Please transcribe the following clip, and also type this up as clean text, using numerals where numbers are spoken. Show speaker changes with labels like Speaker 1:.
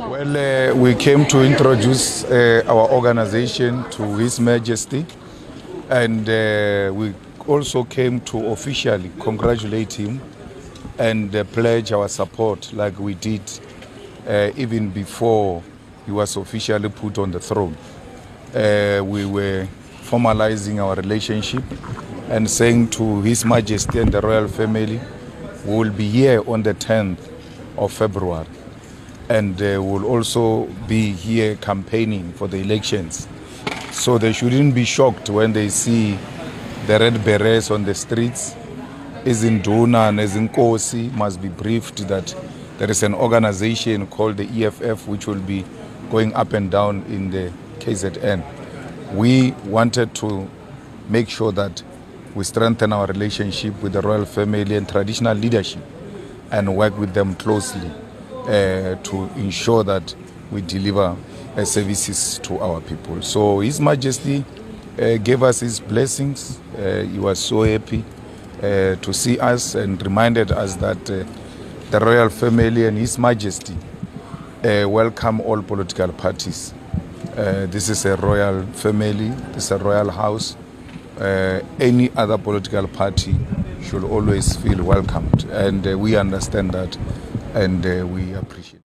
Speaker 1: Well, we came to introduce our organization to His Majesty, and we also came to officially congratulate him and pledge our support like we did even before he was officially put on the throne. We were formalizing our relationship and saying to His Majesty and the royal family, we will be here on the 10th of February, and will also be here campaigning for the elections. So they shouldn't be shocked when they see the red berets on the streets. Izinduna and Nkomo must be briefed that there is an organization called the EFF which will be going up and down in the KZN. We wanted to make sure that we strengthen our relationship with the royal family and traditional leadership and work with them closely to ensure that we deliver services to our people. So His Majesty gave us his blessings. He was so happy to see us and reminded us that the royal family and His Majesty welcome all political parties. This is a royal family, this is a royal house. Any other political party should always feel welcomed, and we understand that, and we appreciate it.